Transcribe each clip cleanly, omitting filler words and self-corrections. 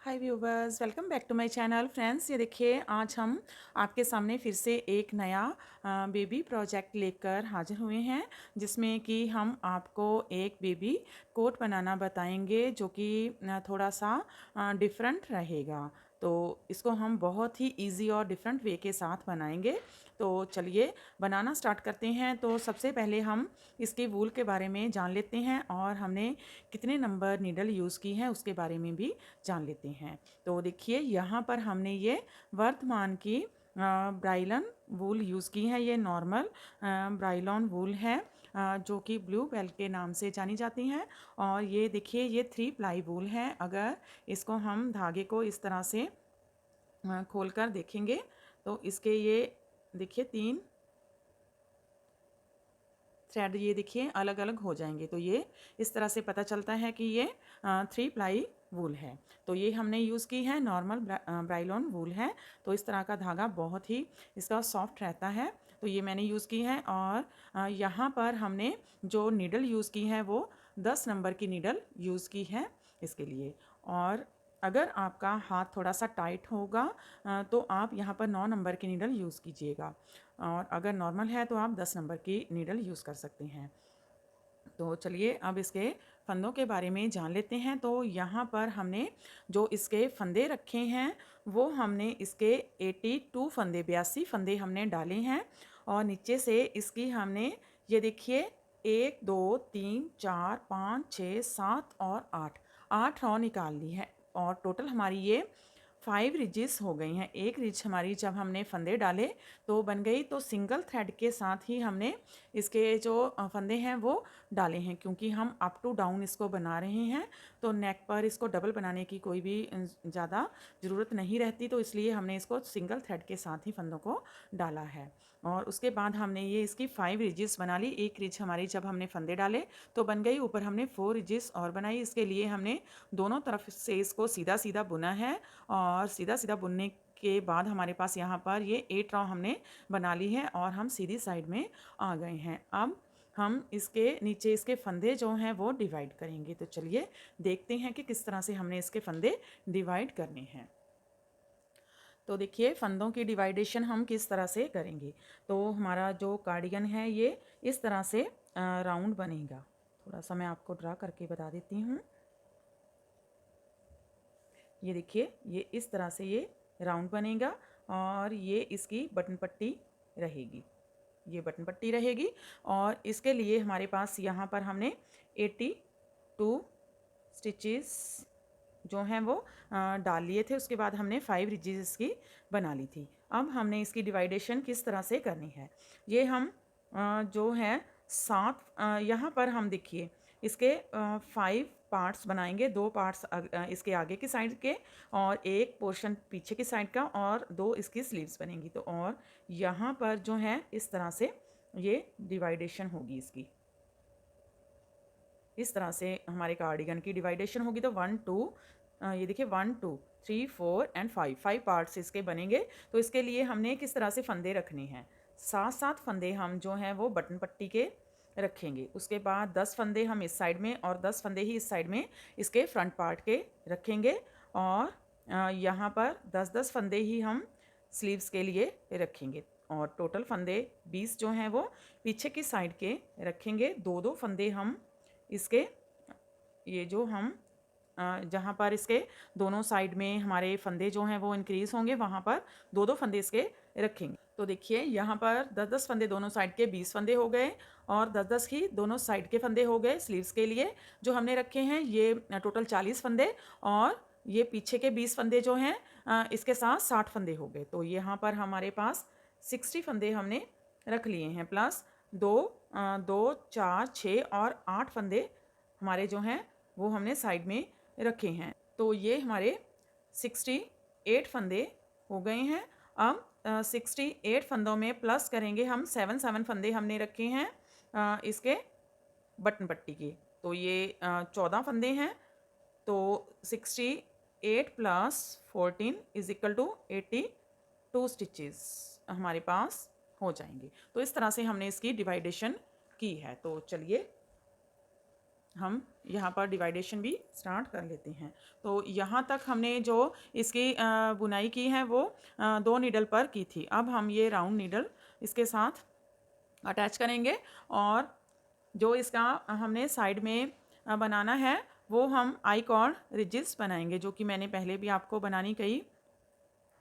Hi viewers, welcome back to my channel. Friends, ये देखिए आज हम आपके सामने फिर से एक नया बेबी प्रोजेक्ट लेकर हाजिर हुए हैं, जिसमें कि हम आपको एक बेबी कोट बनाना बताएंगे जो कि थोड़ा सा डिफरेंट रहेगा। तो इसको हम बहुत ही इजी और डिफरेंट वे के साथ बनाएंगे। तो चलिए बनाना स्टार्ट करते हैं। तो सबसे पहले हम इसके वूल के बारे में जान लेते हैं और हमने कितने नंबर नीडल यूज़ की है उसके बारे में भी जान लेते हैं। तो देखिए यहाँ पर हमने ये वर्धमान की ब्राइलन वूल यूज़ की है। ये नॉर्मल ब्राइलॉन वूल है जो कि ब्लू बेल के नाम से जानी जाती हैं। और ये देखिए ये 3 प्लाई वूल है। अगर इसको हम धागे को इस तरह से खोल कर देखेंगे तो इसके ये देखिए 3 थ्रेड ये देखिए अलग अलग हो जाएंगे। तो ये इस तरह से पता चलता है कि ये 3 प्लाई वूल है। तो ये हमने यूज़ की है नॉर्मल ब्राइलॉन वूल है। तो इस तरह का धागा बहुत ही इसका सॉफ्ट रहता है। तो ये मैंने यूज़ की है। और यहाँ पर हमने जो नीडल यूज़ की है वो 10 नंबर की नीडल यूज़ की है इसके लिए। और अगर आपका हाथ थोड़ा सा टाइट होगा तो आप यहाँ पर 9 नंबर की नीडल यूज़ कीजिएगा। और अगर नॉर्मल है तो आप 10 नंबर की नीडल यूज़ कर सकते हैं। तो चलिए अब इसके फंदों के बारे में जान लेते हैं। तो यहाँ पर हमने जो इसके फंदे रखे हैं वो हमने इसके 82 फंदे 82 फंदे हमने डाले हैं। और नीचे से इसकी हमने ये देखिए 1 2 3 4 5 6 7 और 8 रॉ निकाल ली है। और टोटल हमारी ये 5 रिजेस हो गई हैं। एक रिज हमारी जब हमने फंदे डाले तो बन गई। तो सिंगल थ्रेड के साथ ही हमने इसके जो फंदे हैं वो डाले हैं, क्योंकि हम अप टू डाउन इसको बना रहे हैं। तो नेक पर इसको डबल बनाने की कोई भी ज़्यादा ज़रूरत नहीं रहती। तो इसलिए हमने इसको सिंगल थ्रेड के साथ ही फंदों को डाला है। और उसके बाद हमने ये इसकी 5 रिजेस बना ली। एक रिज हमारी जब हमने फंदे डाले तो बन गई। ऊपर हमने 4 रिजेस और बनाई। इसके लिए हमने दोनों तरफ से इसको सीधा सीधा बुना है। और सीधा सीधा बुनने के बाद हमारे पास यहाँ पर ये 8 रॉ हमने बना ली है और हम सीधी साइड में आ गए हैं। अब हम इसके नीचे इसके फंदे जो हैं वो डिवाइड करेंगे। तो चलिए देखते हैं कि किस तरह से हमने इसके फंदे डिवाइड करने हैं। तो देखिए फंदों की डिवाइडेशन हम किस तरह से करेंगे। तो हमारा जो कार्डिगन है ये इस तरह से राउंड बनेगा। थोड़ा सा मैं आपको ड्रा करके बता देती हूँ। ये देखिए ये इस तरह से ये राउंड बनेगा और ये इसकी बटन पट्टी रहेगी। ये बटन पट्टी रहेगी। और इसके लिए हमारे पास यहाँ पर हमने 82 स्टिचेस जो हैं वो डाल लिए थे। उसके बाद हमने 5 रिजेस इसकी बना ली थी। अब हमने इसकी डिवाइडेशन किस तरह से करनी है। ये हम जो है 7 यहाँ पर हम देखिए इसके 5 पार्ट्स बनाएंगे। 2 पार्ट्स इसके आगे की साइड के और एक पोर्शन पीछे की साइड का और 2 इसकी स्लीव्स बनेंगी। तो और यहाँ पर जो है इस तरह से ये डिवाइडेशन होगी इसकी। इस तरह से हमारे कार्डिगन की डिवाइडेशन होगी। तो 1 2 ये देखिए 1 2 3 4 एंड 5 पार्ट्स इसके बनेंगे। तो इसके लिए हमने किस तरह से फंदे रखने हैं। 7 फंदे हम जो हैं वो बटन पट्टी के रखेंगे। उसके बाद 10 फंदे हम इस साइड में और 10 फंदे ही इस साइड में इसके फ्रंट पार्ट के रखेंगे। और यहाँ पर 10 फंदे ही हम स्लीव्स के लिए रखेंगे। और टोटल फंदे 20 जो हैं वो पीछे की साइड के रखेंगे। 2 फंदे हम इसके ये जो हम जहाँ पर इसके दोनों साइड में हमारे फंदे जो हैं वो इंक्रीज़ होंगे वहाँ पर 2 फंदे इसके रखेंगे। तो देखिए यहाँ पर 10 फंदे दोनों साइड के 20 फंदे हो गए और 10 ही दोनों साइड के फंदे हो गए स्लीव्स के लिए जो हमने रखे हैं। ये टोटल 40 फंदे और ये पीछे के 20 फंदे जो हैं इसके साथ 60 फंदे हो गए। तो यहाँ पर हमारे पास 60 फंदे हमने रख लिए हैं। प्लस 2 2 4 6 और 8 फंदे हमारे जो हैं वो हमने साइड में रखे हैं। तो ये हमारे 68 फंदे हो गए हैं। अब 68 फंदों में प्लस करेंगे हम 7 फंदे हमने रखे हैं इसके बटन पट्टी के। तो ये 14 फंदे हैं। तो 68 plus 14 is equal to 82 stitches हमारे पास हो जाएंगे। तो इस तरह से हमने इसकी डिवाइडेशन की है। तो चलिए हम यहाँ पर डिवाइडेशन भी स्टार्ट कर लेते हैं। तो यहाँ तक हमने जो इसकी बुनाई की है वो 2 नीडल पर की थी। अब हम ये राउंड नीडल इसके साथ अटैच करेंगे और जो इसका हमने साइड में बनाना है वो हम आई कॉर्ड रिजिस बनाएंगे, जो कि मैंने पहले भी आपको बनानी कई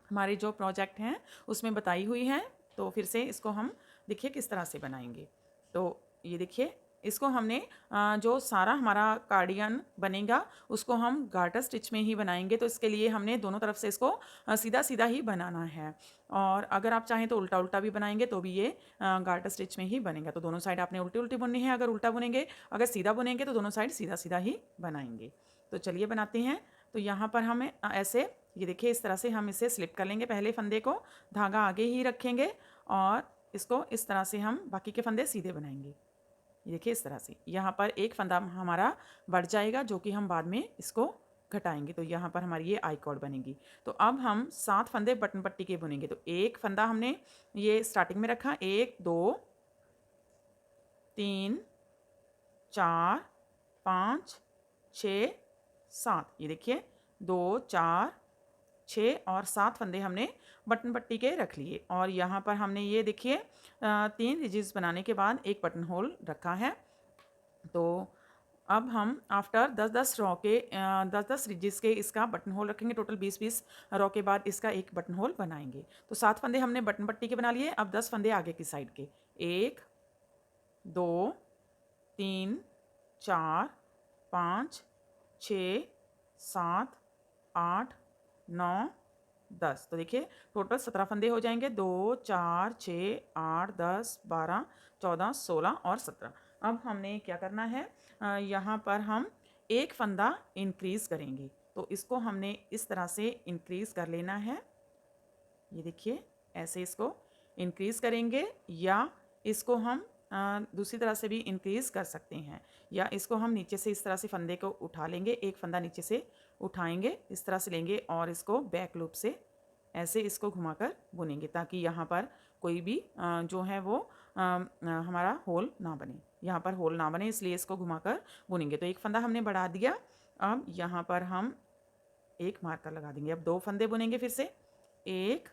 हमारे जो प्रोजेक्ट हैं उसमें बताई हुई है। तो फिर से इसको हम देखिए किस तरह से बनाएंगे। तो ये देखिए, इसको हमने जो सारा हमारा कार्डिगन बनेगा उसको हम गार्टर स्टिच में ही बनाएंगे। तो इसके लिए हमने दोनों तरफ से इसको सीधा सीधा ही बनाना है, और अगर आप चाहें तो उल्टा उल्टा भी बनाएंगे तो भी ये गार्टर स्टिच में ही बनेगा। तो दोनों साइड आपने उल्टी उल्टी बुननी है, अगर उल्टा बुनेंगे, अगर सीधा बुनेंगे तो दोनों साइड सीधा सीधा ही बनाएंगे। तो चलिए बनाते हैं। तो यहाँ पर हमें ऐसे, ये देखिए इस तरह से हम इसे स्लिप कर लेंगे। पहले फंदे को धागा आगे ही रखेंगे और इसको इस तरह से हम बाकी के फंदे सीधे बनाएंगे। ये देखिए इस तरह से यहाँ पर एक फंदा हमारा बढ़ जाएगा, जो कि हम बाद में इसको घटाएंगे। तो यहाँ पर हमारी ये आई कॉर्ड बनेगी। तो अब हम 7 फंदे बटन पट्टी के बुनेंगे। तो एक फंदा हमने ये स्टार्टिंग में रखा, 1 2 3 4 5 6 7। ये देखिए 2 4 6 और 7 फंदे हमने बटन पट्टी के रख लिए। और यहाँ पर हमने ये देखिए 3 रिजिज बनाने के बाद एक बटन होल रखा है। तो अब हम आफ्टर 10-10 रॉ के 10-10 रिजिज के इसका बटन होल रखेंगे। टोटल 20-20 रॉ के बाद इसका एक बटन होल बनाएंगे। तो 7 फंदे हमने बटन पट्टी के बना लिए। अब 10 फंदे आगे की साइड के, 1 2 3 4 5 6 7 8 9 10। तो देखिए टोटल 17 फंदे हो जाएंगे। 2 4 6 8 10 12 14 16 और 17। अब हमने क्या करना है, यहाँ पर हम एक फंदा इंक्रीज़ करेंगे। तो इसको हमने इस तरह से इंक्रीज़ कर लेना है। ये देखिए ऐसे इसको इंक्रीज़ करेंगे, या इसको हम दूसरी तरह से भी इंक्रीज़ कर सकते हैं, या इसको हम नीचे से इस तरह से फंदे को उठा लेंगे। एक फंदा नीचे से उठाएंगे, इस तरह से लेंगे और इसको बैक लूप से ऐसे इसको घुमाकर बुनेंगे, ताकि यहाँ पर कोई भी जो है वो हमारा होल ना बने, यहाँ पर होल ना बने, इसलिए इसको घुमाकर बुनेंगे। तो एक फंदा हमने बढ़ा दिया। अब यहाँ पर हम एक मार्कर लगा देंगे। अब 2 फंदे बुनेंगे फिर से, 1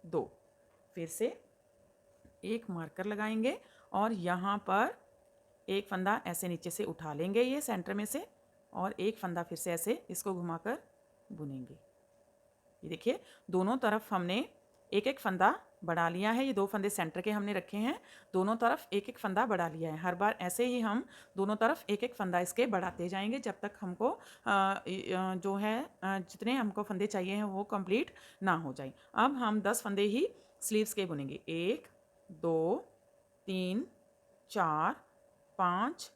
2, फिर से एक मार्कर लगाएंगे और यहाँ पर एक फंदा ऐसे नीचे से उठा लेंगे ये सेंटर में से, और एक फंदा फिर से ऐसे इसको घुमाकर बुनेंगे। ये देखिए दोनों तरफ हमने एक एक फंदा बढ़ा लिया है। ये 2 फंदे सेंटर के हमने रखे हैं, दोनों तरफ एक एक फंदा बढ़ा लिया है। हर बार ऐसे ही हम दोनों तरफ एक एक फंदा इसके बढ़ाते जाएंगे जब तक हमको जो है जितने हमको फंदे चाहिए हैं वो कंप्लीट ना हो जाए। अब हम 10 फंदे ही स्लीव्स के बुनेंगे। 1 2 3 4 5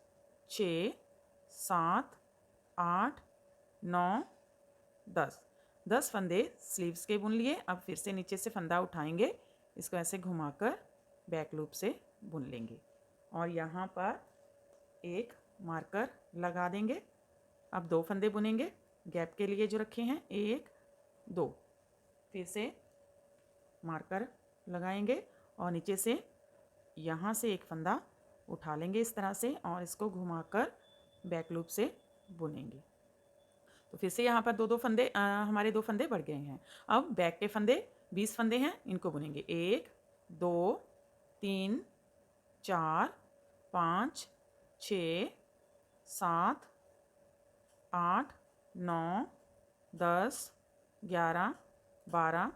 6 7 8 9 10। 10 फंदे स्लीव्स के बुन लिए। अब फिर से नीचे से फंदा उठाएंगे, इसको ऐसे घुमाकर बैक लूप से बुन लेंगे और यहाँ पर एक मार्कर लगा देंगे। अब 2 फंदे बुनेंगे गैप के लिए जो रखे हैं, 1 2, फिर से मार्कर लगाएंगे और नीचे से यहाँ से एक फंदा उठा लेंगे इस तरह से और इसको घुमाकर बैक लूप से बुनेंगे। तो फिर से यहाँ पर 2-2 फंदे हमारे 2 फंदे बढ़ गए हैं। अब बैक के फंदे 20 फंदे हैं, इनको बुनेंगे। 1 2 3 4 5 6 7 8 9 10 11 12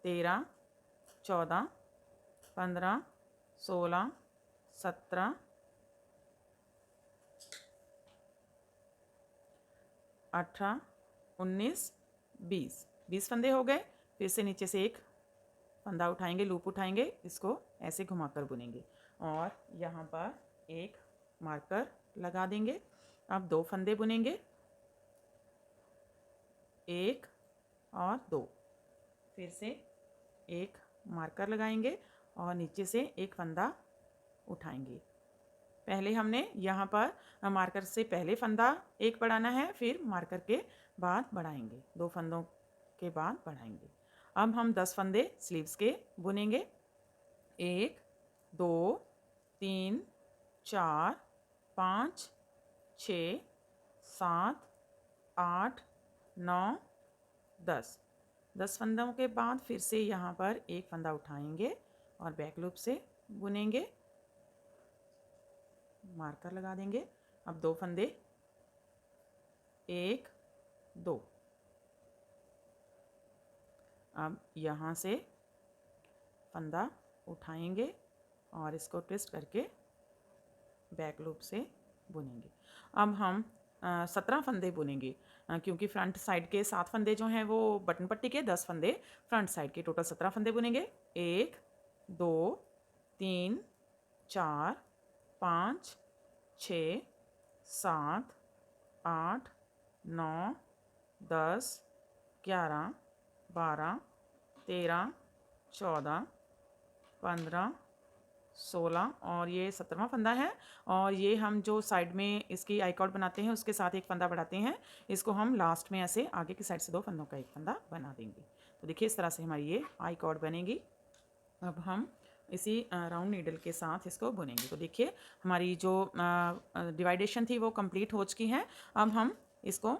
13 14 15 16 17 18 19 20। 20 फंदे हो गए। फिर से नीचे से एक फंदा उठाएंगे, लूप उठाएंगे, इसको ऐसे घुमाकर बुनेंगे और यहाँ पर एक मार्कर लगा देंगे। अब 2 फंदे बुनेंगे, 1 और 2, फिर से एक मार्कर लगाएंगे और नीचे से एक फंदा उठाएंगे। पहले हमने यहाँ पर मार्कर से पहले फंदा एक बढ़ाना है, फिर मार्कर के बाद बढ़ाएंगे, 2 फंदों के बाद बढ़ाएंगे। अब हम 10 फंदे स्लीव्स के बुनेंगे। 1 2 3 4 5 6 7 8 9 10। 10 फंदों के बाद फिर से यहाँ पर एक फंदा उठाएंगे और बैक लूप से बुनेंगे, मार्कर लगा देंगे। अब 2 फंदे, 1 2। अब यहाँ से फंदा उठाएंगे और इसको ट्विस्ट करके बैक लूप से बुनेंगे। अब हम 17 फंदे बुनेंगे, क्योंकि फ्रंट साइड के 7 फंदे जो हैं वो बटन पट्टी के, 10 फंदे फ्रंट साइड के, टोटल 17 फंदे बुनेंगे। 1 2 3 4 5 6 7 8 9 10 11 12 13 14 15 16 और ये 17वां फंदा है। और ये हम जो साइड में इसकी आई कॉर्ड बनाते हैं उसके साथ एक फंदा बढ़ाते हैं, इसको हम लास्ट में ऐसे आगे की साइड से 2 फंदों का एक फंदा बना देंगे। तो देखिए इस तरह से हमारी ये आई कॉर्ड बनेगी। अब हम इसी राउंड नीडल के साथ इसको बुनेंगे। तो देखिए हमारी जो डिवाइडेशन थी वो कंप्लीट हो चुकी है। अब हम इसको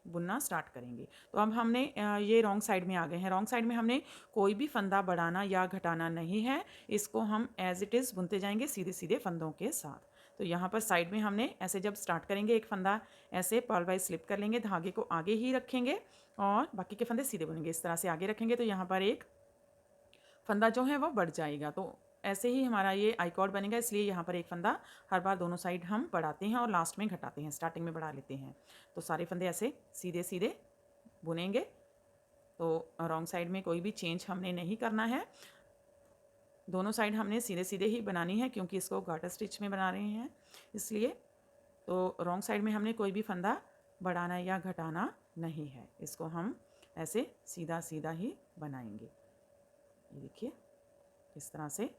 बुनना स्टार्ट करेंगे। तो अब हमने ये रॉन्ग साइड में आ गए हैं। रॉन्ग साइड में हमने कोई भी फंदा बढ़ाना या घटाना नहीं है, इसको हम एज इट इज़ बुनते जाएंगे सीधे सीधे फंदों के साथ। तो यहाँ पर साइड में हमने ऐसे जब स्टार्ट करेंगे एक फंदा ऐसे पर्ल वाइज स्लिप कर लेंगे, धागे को आगे ही रखेंगे और बाकी के फंदे सीधे बुनेंगे। इस तरह से आगे रखेंगे तो यहाँ पर एक फंदा जो है वो बढ़ जाएगा। तो ऐसे ही हमारा ये आई कॉर्ड बनेगा, इसलिए यहाँ पर एक फंदा हर बार दोनों साइड हम बढ़ाते हैं और लास्ट में घटाते हैं, स्टार्टिंग में बढ़ा लेते हैं। तो सारे फंदे ऐसे सीधे सीधे बुनेंगे। तो रॉन्ग साइड में कोई भी चेंज हमने नहीं करना है, दोनों साइड हमने सीधे सीधे ही बनानी है, क्योंकि इसको गार्टर स्टिच में बना रहे हैं इसलिए। तो रॉन्ग साइड में हमने कोई भी फंदा बढ़ाना या घटाना नहीं है, इसको हम ऐसे सीधा सीधा ही बनाएंगे। ये देखिए इस तरह से।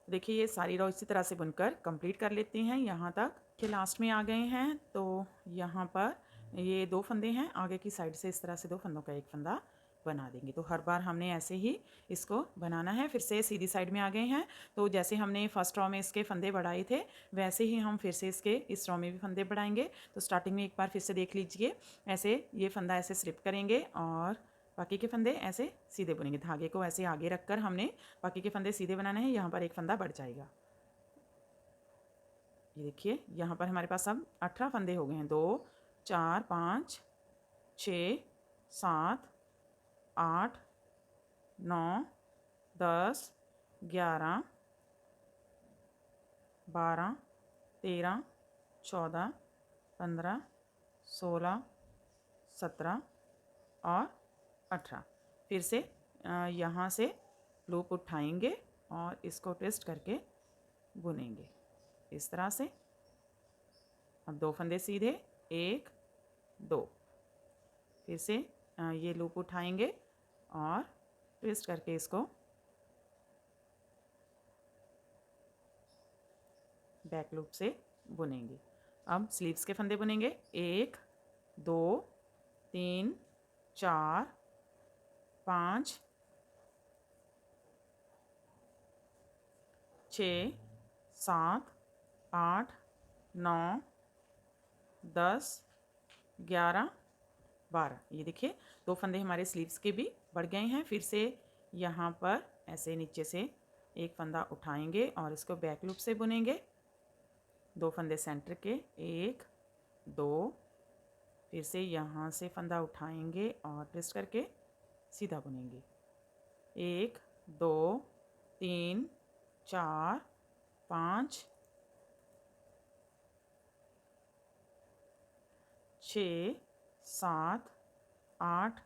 देखिए ये सारी रो इसी तरह से बुनकर कंप्लीट कर लेते हैं यहाँ तक कि लास्ट में आ गए हैं। तो यहाँ पर ये 2 फंदे हैं, आगे की साइड से इस तरह से 2 फंदों का एक फंदा बना देंगे। तो हर बार हमने ऐसे ही इसको बनाना है। फिर से सीधी साइड में आ गए हैं। तो जैसे हमने फर्स्ट रो में इसके फंदे बढ़ाए थे वैसे ही हम फिर से इसके इस रो में भी फंदे बढ़ाएंगे। तो स्टार्टिंग में एक बार फिर से देख लीजिए, ऐसे ये फंदा ऐसे स्लिप करेंगे और बाकी के फंदे ऐसे सीधे बुनेंगे। धागे को ऐसे आगे रखकर हमने बाकी के फंदे सीधे बनाने हैं। यहाँ पर एक फंदा बढ़ जाएगा। ये देखिए यहाँ पर हमारे पास अब 18 फंदे हो गए हैं। 2 4 5 6 7 8 9 10 11 12 13 14 15 16 17 और 18। फिर से यहाँ से लूप उठाएंगे और इसको ट्विस्ट करके बुनेंगे इस तरह से। अब 2 फंदे सीधे, 1 2। फिर से ये लूप उठाएंगे और ट्विस्ट करके इसको बैक लूप से बुनेंगे। अब स्लीव्स के फंदे बुनेंगे। 1 2 3 4 5 6 7 8 9 10 11 12। ये देखिए 2 फंदे हमारे स्लीव्स के भी बढ़ गए हैं। फिर से यहाँ पर ऐसे नीचे से एक फंदा उठाएंगे और इसको बैक लूप से बुनेंगे। 2 फंदे सेंटर के, 1 2। फिर से यहाँ से फंदा उठाएंगे और ट्विस्ट करके सीधा बुनेंगे। 1 2 3 4 5 6 7 8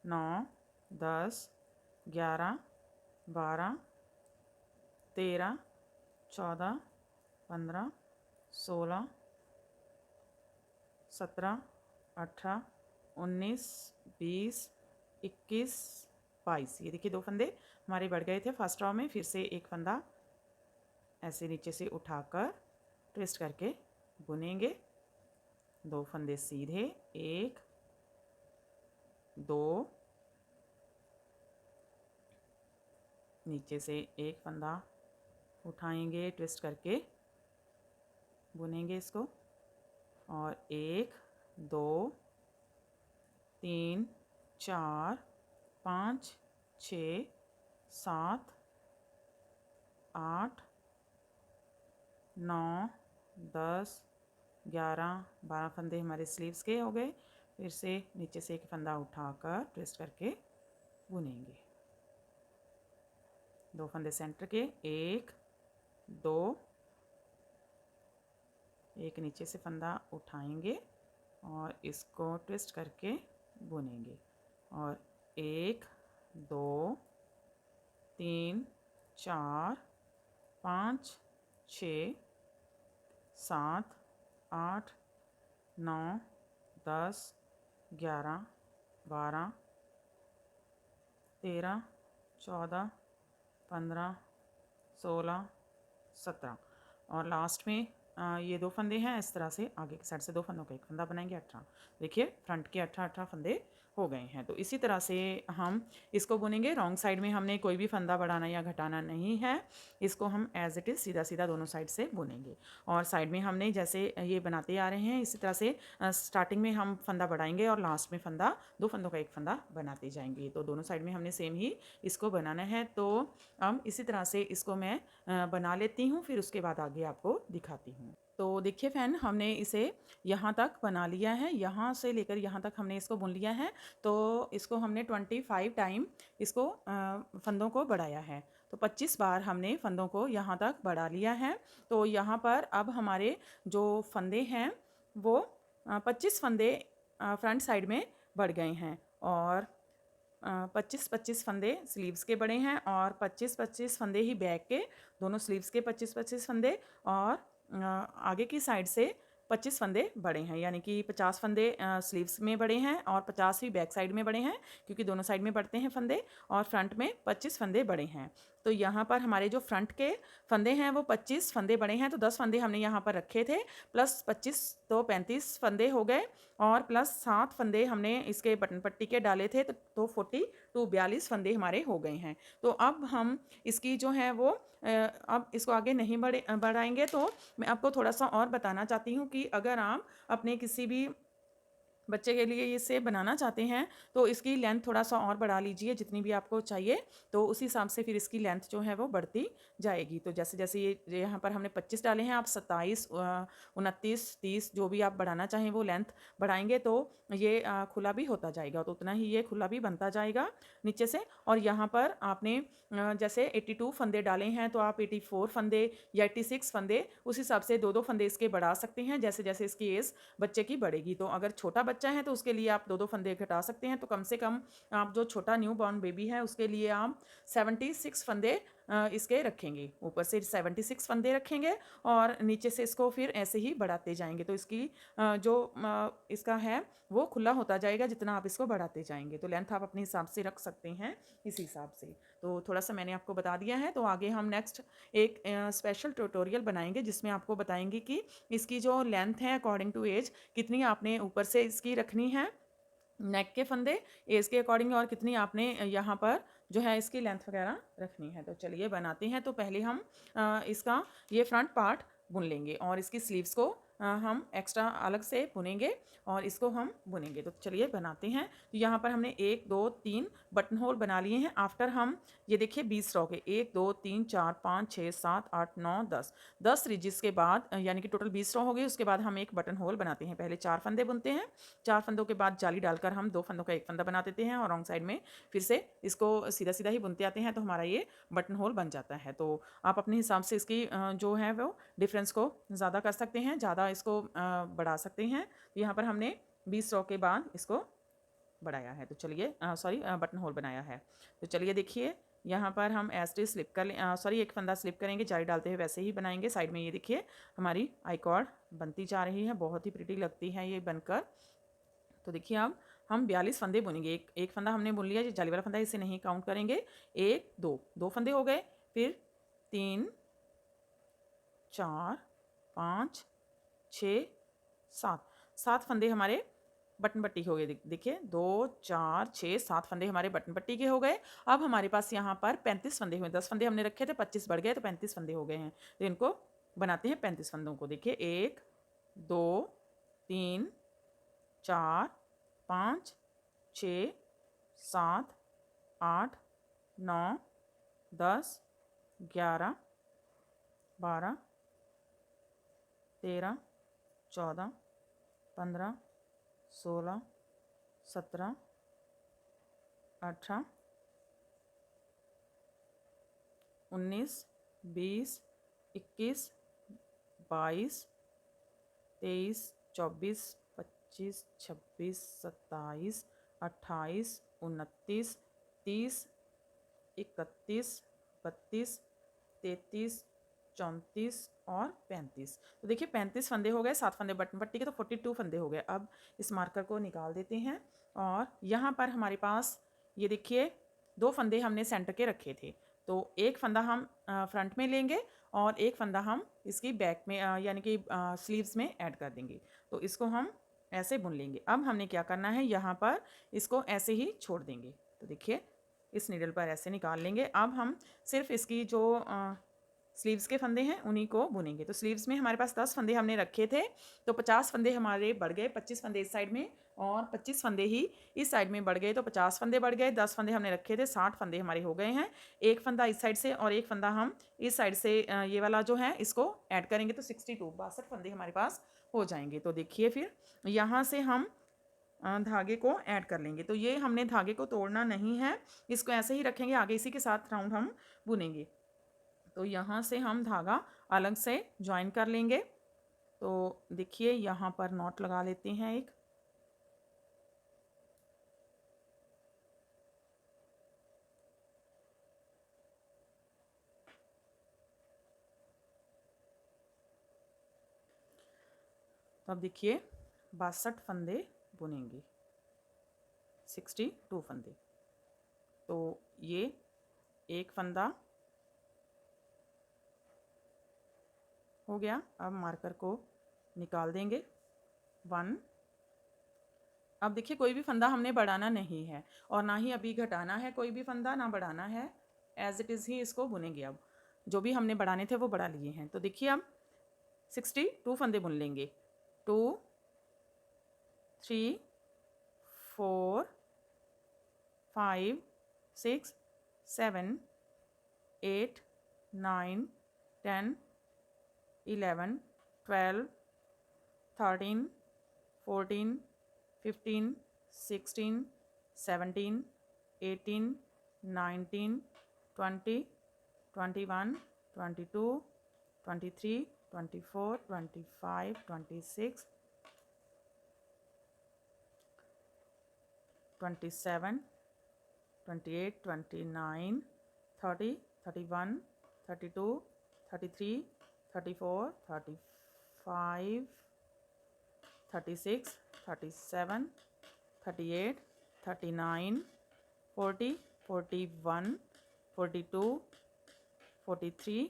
9 10 11 12 13 14 15 16 17 18 19 20 21 22। ये देखिए 2 फंदे हमारे बढ़ गए थे फर्स्ट रो में। फिर से एक फंदा ऐसे नीचे से उठाकर ट्विस्ट करके बुनेंगे। 2 फंदे सीधे, 1 2, नीचे से एक फंदा उठाएंगे, ट्विस्ट करके बुनेंगे इसको, और 1, 2, 3, 4, 5, 6, 7, 8, 9, 10, 11, 12 फंदे हमारे स्लीव्स के हो गए। फिर से नीचे से एक फंदा उठाकर ट्विस्ट करके बुनेंगे। 2 फंदे सेंटर के, 1, 2, एक नीचे से फंदा उठाएंगे और इसको ट्विस्ट करके बुनेंगे, और 1, 2, 3, 4, 5, 6, 7, 8, 9, 10, 11, 12, 13, 14, 15, 16, 17, और लास्ट में ये 2 फंदे हैं। इस तरह से आगे की साइड से 2 फंदों का एक फंदा बनाएंगे। 18, देखिए फ्रंट के 18 फंदे हो गए हैं। तो इसी तरह से हम इसको बुनेंगे। रॉन्ग साइड में हमने कोई भी फंदा बढ़ाना या घटाना नहीं है। इसको हम एज इट इज़ सीधा सीधा दोनों साइड से बुनेंगे, और साइड में हमने जैसे ये बनाते आ रहे हैं इसी तरह से स्टार्टिंग में हम फंदा बढ़ाएंगे और लास्ट में फंदा 2 फंदों का एक फंदा बनाते जाएंगे। तो दोनों साइड में हमने सेम ही इसको बनाना है। तो हम इसी तरह से इसको मैं बना लेती हूँ, फिर उसके बाद आगे आपको दिखाती हूँ। तो देखिए फ्रेंड, हमने इसे यहाँ तक बना लिया है, यहाँ से लेकर यहाँ तक हमने इसको बुन लिया है। तो इसको हमने 25 टाइम इसको फंदों को बढ़ाया है। तो 25 बार हमने फंदों को यहाँ तक बढ़ा लिया है। तो यहाँ पर अब हमारे जो फंदे हैं वो 25 फंदे फ्रंट साइड में बढ़ गए हैं, और 25-25 फंदे स्लीव्स के बड़े हैं, और 25-25 फंदे ही बैक के, दोनों स्लीव्स के 25-25 फंदे, और आगे की साइड से 25 फंदे बड़े हैं, यानी कि 50 फंदे स्लीव्स में बड़े हैं और 50 ही बैक साइड में बड़े हैं, क्योंकि दोनों साइड में बढ़ते हैं फंदे, और फ्रंट में 25 फंदे बड़े हैं। तो यहाँ पर हमारे जो फ्रंट के फंदे हैं वो 25 फंदे बड़े हैं। तो 10 फंदे हमने यहाँ पर रखे थे, प्लस 25 तो 35 फंदे हो गए, और प्लस 7 फंदे हमने इसके बटन पट्टी के डाले थे, तो 42 फंदे हमारे हो गए हैं। तो अब हम इसकी जो है वो अब इसको आगे नहीं बढ़ाएंगे। तो मैं आपको थोड़ा सा और बताना चाहती हूँ कि अगर आप अपने किसी भी बच्चे के लिए ये सेब बनाना चाहते हैं तो इसकी लेंथ थोड़ा सा और बढ़ा लीजिए, जितनी भी आपको चाहिए। तो उसी हिसाब से फिर इसकी लेंथ जो है वो बढ़ती जाएगी। तो जैसे जैसे ये यहाँ पर हमने 25 डाले हैं, आप 27, 29, 30 जो भी आप बढ़ाना चाहें वो लेंथ बढ़ाएंगे तो ये खुला भी होता जाएगा, तो उतना ही ये खुला भी बनता जाएगा नीचे से। और यहाँ पर आपने जैसे 82 फंदे डाले हैं तो आप 84 फंदे या 86 फंदे उस हिसाब से 2-2 फंदे इसके बढ़ा सकते हैं, जैसे जैसे इसकी एज बच्चे की बढ़ेगी। तो अगर छोटा बच्चा है तो उसके लिए आप 2-2 फंदे घटा सकते हैं। तो कम से कम आप जो छोटा न्यू बॉर्न बेबी है उसके लिए आप 76 फंदे इसके रखेंगे, ऊपर से 76 फंदे रखेंगे, और नीचे से इसको फिर ऐसे ही बढ़ाते जाएंगे। तो इसकी जो इसका है वो खुला होता जाएगा जितना आप इसको बढ़ाते जाएंगे। तो लेंथ आप अपने हिसाब से रख सकते हैं इस हिसाब से। तो थोड़ा सा मैंने आपको बता दिया है। तो आगे हम नेक्स्ट एक स्पेशल ट्यूटोरियल बनाएंगे जिसमें आपको बताएंगे कि इसकी जो लेंथ है अकॉर्डिंग टू एज कितनी आपने ऊपर से इसकी रखनी है, नेक के फंदे एज के अकॉर्डिंग, और कितनी आपने यहाँ पर जो है इसकी लेंथ वगैरह रखनी है। तो चलिए बनाते हैं। तो पहले हम इसका ये फ्रंट पार्ट बुन लेंगे, और इसकी स्लीव्स को हम एक्स्ट्रा अलग से बुनेंगे, और इसको हम बुनेंगे। तो चलिए बनाते हैं। तो यहाँ पर हमने 1, 2, 3 बटन होल बना लिए हैं। आफ्टर हम ये देखिए 20 रो के 1, 2, 3, 4, 5, 6, 7, 8, 9, 10 रिजिस के बाद यानी कि टोटल 20 रो हो गई। उसके बाद हम एक बटन होल बनाते हैं। पहले 4 फंदे बुनते हैं, 4 फंदों के बाद जाली डालकर हम 2 फंदों का एक फंदा बना देते हैं, और रॉन्ग साइड में फिर से इसको सीधा सीधा ही बुनते आते हैं। तो हमारा ये बटन होल बन जाता है। तो आप अपने हिसाब से इसकी जो है वो डिफरेंस को ज़्यादा कर सकते हैं, ज़्यादा इसको बढ़ा सकते हैं। तो यहाँ पर हमने 20 रो के बाद इसको बढ़ाया है। तो चलिए बटन होल बनाया है। तो चलिए देखिए यहाँ पर हम ऐसे स्लिप कर एक फंदा स्लिप करेंगे, जाली डालते हुए वैसे ही बनाएंगे। साइड में ये देखिए हमारी आई कॉर्ड बनती जा रही है, बहुत ही प्रिटी लगती है ये बनकर। तो देखिए अब हम 42 फंदे बुनेंगे। एक फंदा हमने बुन लिया, जो जाली वाला फंदा इसे नहीं काउंट करेंगे। 1, 2 फंदे हो गए, फिर 3, 4, 5, 6, 7 फंदे हमारे बटन पट्टी हो गई। देखिए 2 4 6 7 फंदे हमारे बटन पट्टी के हो गए। अब हमारे पास यहाँ पर 35 फंदे हुए, 10 फंदे हमने रखे थे, 25 बढ़ गए तो 35 फंदे हो गए हैं। तो इनको बनाते हैं 35 फंदों को। देखिए 1 2 3 4 5 6 7 8 9 10 11 12 13 14 15 16 17 18 19 20 21 22 23 24 25 26 27 28 29 30 31 32 33 34 और 35। तो देखिए 35 फंदे हो गए, 7 फंदे बटन पट्टी के, तो 42 फंदे हो गए। अब इस मार्कर को निकाल देते हैं और यहाँ पर हमारे पास ये देखिए 2 फंदे हमने सेंटर के रखे थे, तो एक फंदा हम फ्रंट में लेंगे और एक फंदा हम इसकी बैक में यानी कि स्लीव्स में ऐड कर देंगे। तो इसको हम ऐसे बुन लेंगे। अब हमने क्या करना है, यहाँ पर इसको ऐसे ही छोड़ देंगे। तो देखिए इस नीडल पर ऐसे निकाल लेंगे। अब हम सिर्फ इसकी जो स्लीव्स के फंदे हैं उन्हीं को बुनेंगे। तो स्लीव्स में हमारे पास 10 फंदे हमने रखे थे, तो 50 फंदे हमारे बढ़ गए, 25 फंदे इस साइड में और 25 फंदे ही इस साइड में बढ़ गए, तो 50 फंदे बढ़ गए। 10 फंदे हमने रखे थे, 60 फंदे हमारे हो गए हैं। एक फंदा इस साइड से और एक फंदा हम इस साइड से ये वाला जो है इसको ऐड करेंगे, तो 62 फंदे हमारे पास हो जाएंगे। तो देखिए फिर यहाँ से हम धागे को ऐड कर लेंगे। तो ये हमने धागे को तोड़ना नहीं है, इसको ऐसे ही रखेंगे, आगे इसी के साथ राउंड हम बुनेंगे। तो यहाँ से हम धागा अलग से ज्वाइन कर लेंगे। तो देखिए यहाँ पर नॉट लगा लेते हैं एक। तो अब देखिए 62 फंदे बुनेंगे, 62 फंदे। तो ये एक फंदा हो गया। अब मार्कर को निकाल देंगे 1। अब देखिए कोई भी फंदा हमने बढ़ाना नहीं है और ना ही अभी घटाना है, कोई भी फंदा ना बढ़ाना है, एज इट इज़ ही इसको बुनेंगे। अब जो भी हमने बढ़ाने थे वो बढ़ा लिए हैं। तो देखिए अब 62 फंदे बुन लेंगे। 2 3 4 5 6 7 8 9 10 11 12 13 14 15 16 17 18 19 20 21 22 23 24 25 26 27 28 29 30 31 32 33 34 35 36 37 38 39 40 41 42 43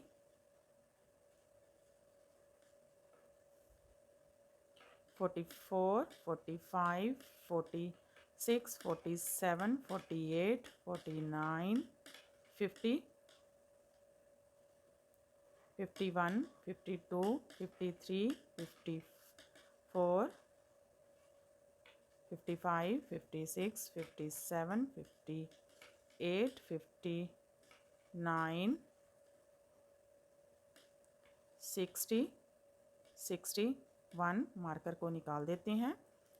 44 45 46 47 48 49 50 51 52 53 54 55 56 57 58 59 60 61। मार्कर को निकाल देते हैं।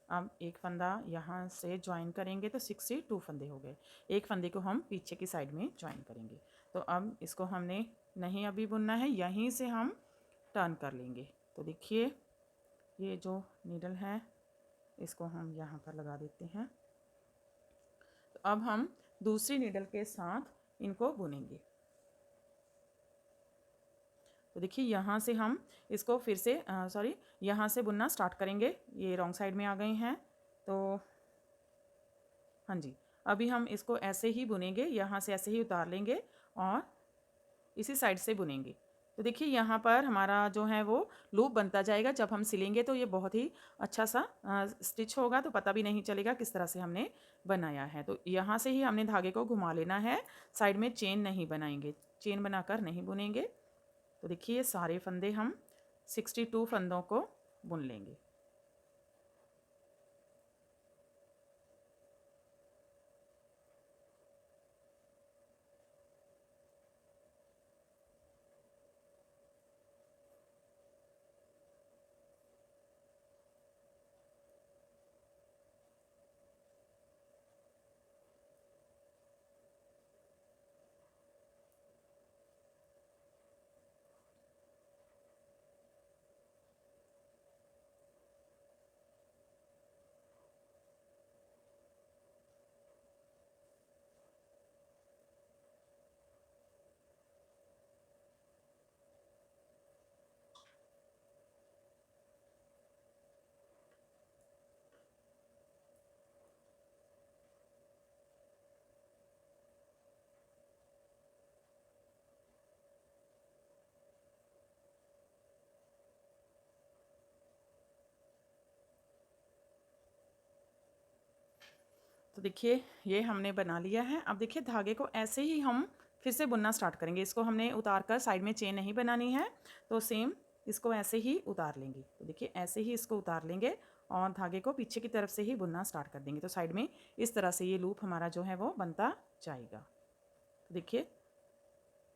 अब एक फंदा यहाँ से ज्वाइन करेंगे तो 62 फंदे हो गए। एक फंदे को हम पीछे की साइड में ज्वाइन करेंगे। तो अब इसको हमने नहीं अभी बुनना है, यहीं से हम टर्न कर लेंगे। तो देखिए ये जो नीडल है इसको हम यहाँ पर लगा देते हैं। तो अब हम दूसरी नीडल के साथ इनको बुनेंगे। तो देखिए यहाँ से हम इसको फिर से यहाँ से बुनना स्टार्ट करेंगे। ये रॉन्ग साइड में आ गए हैं, तो हाँ जी, अभी हम इसको ऐसे ही बुनेंगे, यहाँ से ऐसे ही उतार लेंगे और इसी साइड से बुनेंगे। तो देखिए यहाँ पर हमारा जो है वो लूप बनता जाएगा। जब हम सिलेंगे तो ये बहुत ही अच्छा सा स्टिच होगा, तो पता भी नहीं चलेगा किस तरह से हमने बनाया है। तो यहाँ से ही हमने धागे को घुमा लेना है, साइड में चेन नहीं बनाएंगे, चेन बनाकर नहीं बुनेंगे। तो देखिए सारे फंदे हम 62 फंदों को बुन लेंगे। तो देखिए ये हमने बना लिया है। अब देखिए धागे को ऐसे ही हम फिर से बुनना स्टार्ट करेंगे। इसको हमने उतार कर साइड में चेन नहीं बनानी है, तो सेम इसको ऐसे ही उतार लेंगे। तो देखिए ऐसे ही इसको उतार लेंगे और धागे को पीछे की तरफ से ही बुनना स्टार्ट कर देंगे। तो साइड में इस तरह से ये लूप हमारा जो है वो बनता जाएगा। तो देखिए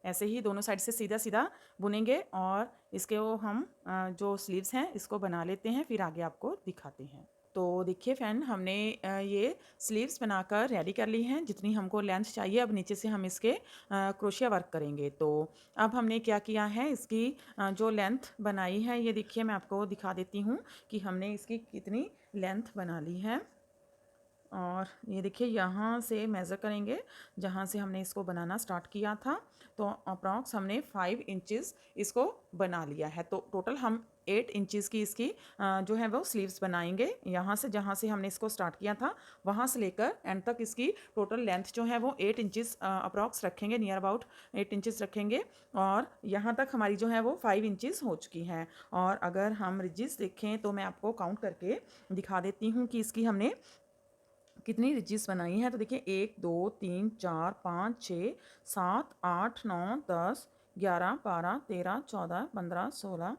ऐसे ही दोनों साइड से सीधा सीधा बुनेंगे और इसके वो हम जो स्लीव्स हैं इसको बना लेते हैं, फिर आगे आपको दिखाते हैं। तो देखिए फ्रेंड हमने ये स्लीव्स बनाकर रेडी कर ली हैं। जितनी हमको लेंथ चाहिए, अब नीचे से हम इसके क्रोशिया वर्क करेंगे। तो अब हमने क्या किया है, इसकी जो लेंथ बनाई है ये देखिए मैं आपको दिखा देती हूँ कि हमने इसकी कितनी लेंथ बना ली है। और ये देखिए यहाँ से मेज़र करेंगे जहाँ से हमने इसको बनाना स्टार्ट किया था, तो अप्रॉक्स हमने 5 इंचज़ इसको बना लिया है। तो टोटल हम 8 इंचज़ की इसकी जो है वो स्लीव्स बनाएंगे। यहाँ से जहाँ से हमने इसको स्टार्ट किया था वहाँ से लेकर एंड तक इसकी टोटल लेंथ जो है वो 8 इंचज़ अप्रॉक्स रखेंगे, नियर अबाउट 8 इंचज़ रखेंगे। और यहाँ तक हमारी जो है वो 5 इंचज़ हो चुकी है। और अगर हम रिजिस देखें तो मैं आपको काउंट करके दिखा देती हूँ कि इसकी हमने कितनी रिजिस बनाई है। तो देखिए 1 2 3 4 5 6 7 8 9 10 11 12 13 14 15 16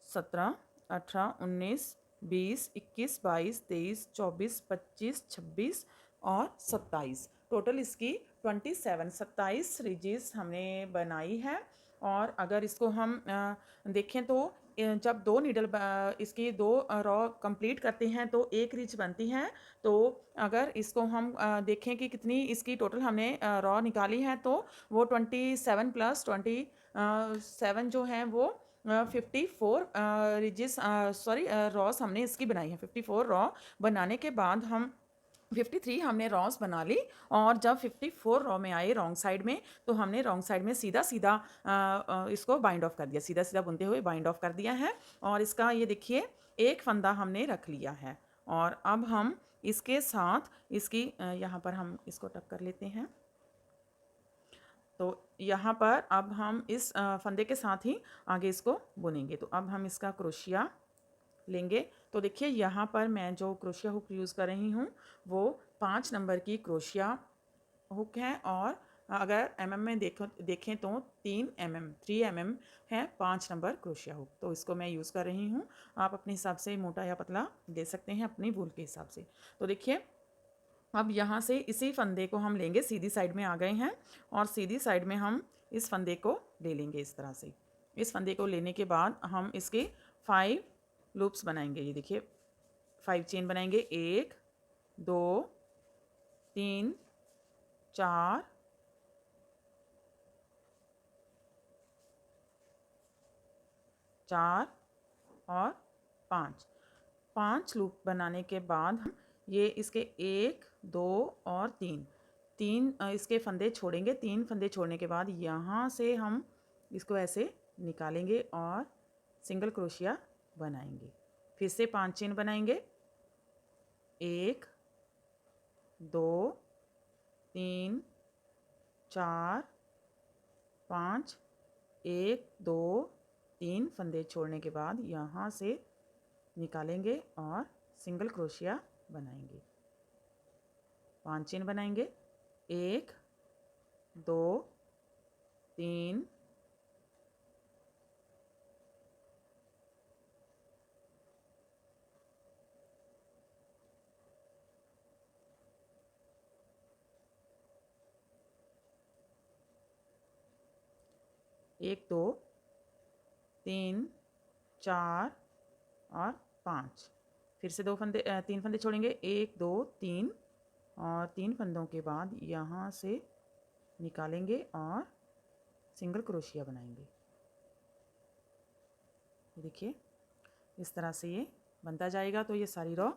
17 18 19 20 21 22 23 24 25 26 और 27, टोटल इसकी 27 रिजिस हमने बनाई है। और अगर इसको हम देखें तो जब दो नीडल इसकी दो रॉ कंप्लीट करते हैं तो एक रिज बनती है। तो अगर इसको हम देखें कि कितनी इसकी टोटल हमने रॉ निकाली है, तो वो 27 प्लस 27 जो है वो 54 रिजिस रॉस हमने इसकी बनाई है। 54 रॉ बनाने के बाद हम 53 हमने रॉस बना ली। और जब 54 रॉ में आए रॉन्ग साइड में, तो हमने रॉन्ग साइड में सीधा सीधा इसको बाइंड ऑफ कर दिया, सीधा सीधा बुनते हुए बाइंड ऑफ कर दिया है। और इसका ये देखिए एक फंदा हमने रख लिया है। और अब हम इसके साथ इसकी यहाँ पर हम इसको टक कर लेते हैं। तो यहाँ पर अब हम इस फंदे के साथ ही आगे इसको बुनेंगे। तो अब हम इसका क्रोशिया लेंगे। तो देखिए यहाँ पर मैं जो क्रोशिया हुक यूज़ कर रही हूँ वो 5 नंबर की क्रोशिया हुक है। और अगर में देखें तो 3 mm है 5 नंबर क्रोशिया हुक। तो इसको मैं यूज़ कर रही हूँ। आप अपने हिसाब से मोटा या पतला दे सकते हैं अपनी वूल के हिसाब से। तो देखिए अब यहाँ से इसी फंदे को हम लेंगे, सीधी साइड में आ गए हैं और सीधी साइड में हम इस फंदे को ले लेंगे इस तरह से। इस फंदे को लेने के बाद हम इसके 5 लूप्स बनाएंगे। ये देखिए 5 चेन बनाएंगे, 1 2 3 4 4 और 5 लूप बनाने के बाद हम ये इसके 1 2 और 3 इसके फंदे छोड़ेंगे। 3 फंदे छोड़ने के बाद यहाँ से हम इसको ऐसे निकालेंगे और सिंगल क्रोशिया बनाएंगे। फिर से 5 चेन बनाएंगे, 1 2 3 4 5, एक दो तीन फंदे छोड़ने के बाद यहाँ से निकालेंगे और सिंगल क्रोशिया बनाएंगे। 5 चेन बनाएंगे, 1 2 3 1 2 3 4 और 5। फिर से 3 फंदे छोड़ेंगे, 1 2 3 और 3 फंदों के बाद यहाँ से निकालेंगे और सिंगल क्रोशिया बनाएंगे। ये देखिए इस तरह से ये बनता जाएगा। तो ये सारी रो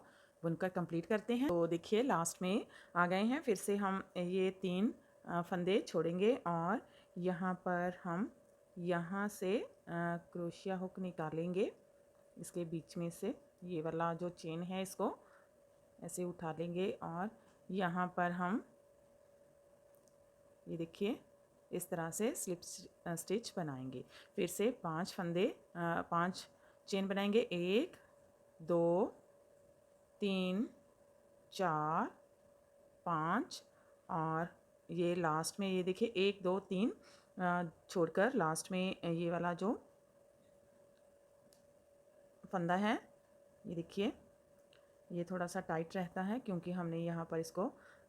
बुनकर कंप्लीट करते हैं। तो देखिए लास्ट में आ गए हैं। फिर से हम ये 3 फंदे छोड़ेंगे और यहाँ पर हम यहाँ से क्रोशिया हुक निकालेंगे। इसके बीच में से ये वाला जो चेन है इसको ऐसे उठा लेंगे और यहाँ पर हम ये देखिए इस तरह से स्लिप स्टिच बनाएंगे। फिर से 5 चेन बनाएंगे, 1 2 3 4 5 और ये लास्ट में ये देखिए 1 2 3 छोड़कर लास्ट में ये वाला जो फंदा है ये देखिए ये थोड़ा सा टाइट रहता है क्योंकि हमने यहाँ पर इसको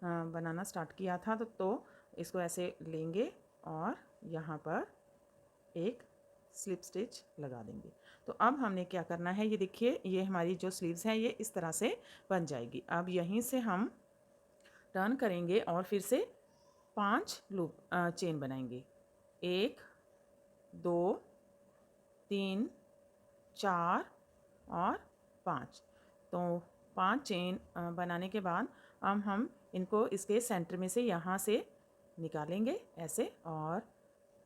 बनाना स्टार्ट किया था। तो इसको ऐसे लेंगे और यहाँ पर एक स्लिप स्टिच लगा देंगे। तो अब हमने क्या करना है, ये देखिए ये हमारी जो स्लीव्स हैं ये इस तरह से बन जाएगी। अब यहीं से हम टर्न करेंगे और फिर से 5 लूप चेन बनाएंगे, 1 2 3 4 और 5। तो 5 चेन बनाने के बाद अब हम इनको इसके सेंटर में से यहाँ से निकालेंगे ऐसे और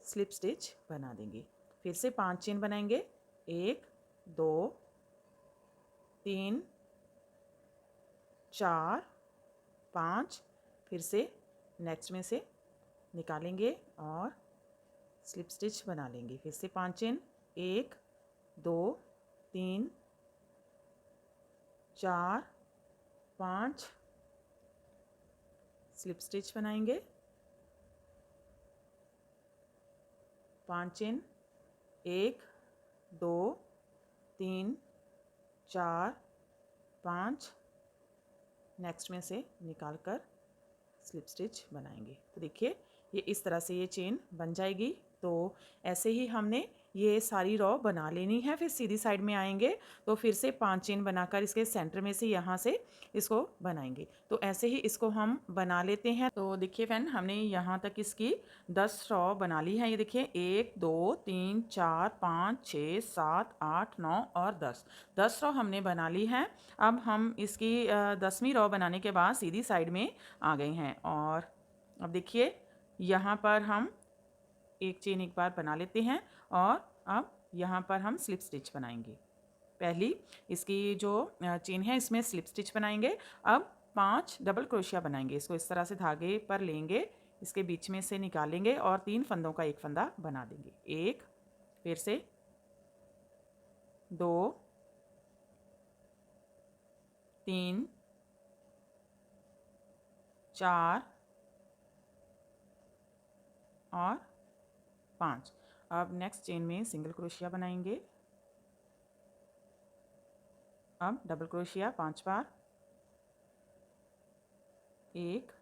स्लिप स्टिच बना देंगे। फिर से 5 चेन बनाएंगे, 1 2 3 4 5। फिर से नेक्स्ट में से निकालेंगे और स्लिप स्टिच बना लेंगे। फिर से 5 चेन, 1 2 3 4 5 स्लिप स्टिच बनाएंगे, 5 चेन, 1 2 3 4 5 नेक्स्ट में से निकाल कर स्लिप स्टिच बनाएंगे। तो देखिए ये इस तरह से ये चेन बन जाएगी। तो ऐसे ही हमने ये सारी रॉ बना लेनी है। फिर सीधी साइड में आएंगे तो फिर से 5 चेन बनाकर इसके सेंटर में से यहाँ से इसको बनाएंगे। तो ऐसे ही इसको हम बना लेते हैं। तो देखिए फ्रेंड हमने यहाँ तक इसकी 10 रॉ बना ली है। ये देखिए 1 2 3 4 5 6 7 8 9 और 10 रॉ हमने बना ली है। अब हम इसकी 10वीं रॉ बनाने के बाद सीधी साइड में आ गए हैं और अब देखिए यहाँ पर हम एक चेन एक बार बना लेते हैं और अब यहाँ पर हम स्लिप स्टिच बनाएंगे। पहली इसकी जो चेन है इसमें स्लिप स्टिच बनाएंगे। अब 5 डबल क्रोशिया बनाएंगे। इसको इस तरह से धागे पर लेंगे, इसके बीच में से निकालेंगे और 3 फंदों का एक फंदा बना देंगे। 1 फिर से 2 3 4 और 5। अब नेक्स्ट चेन में सिंगल क्रोशिया बनाएंगे। अब डबल क्रोशिया 5 बार, 1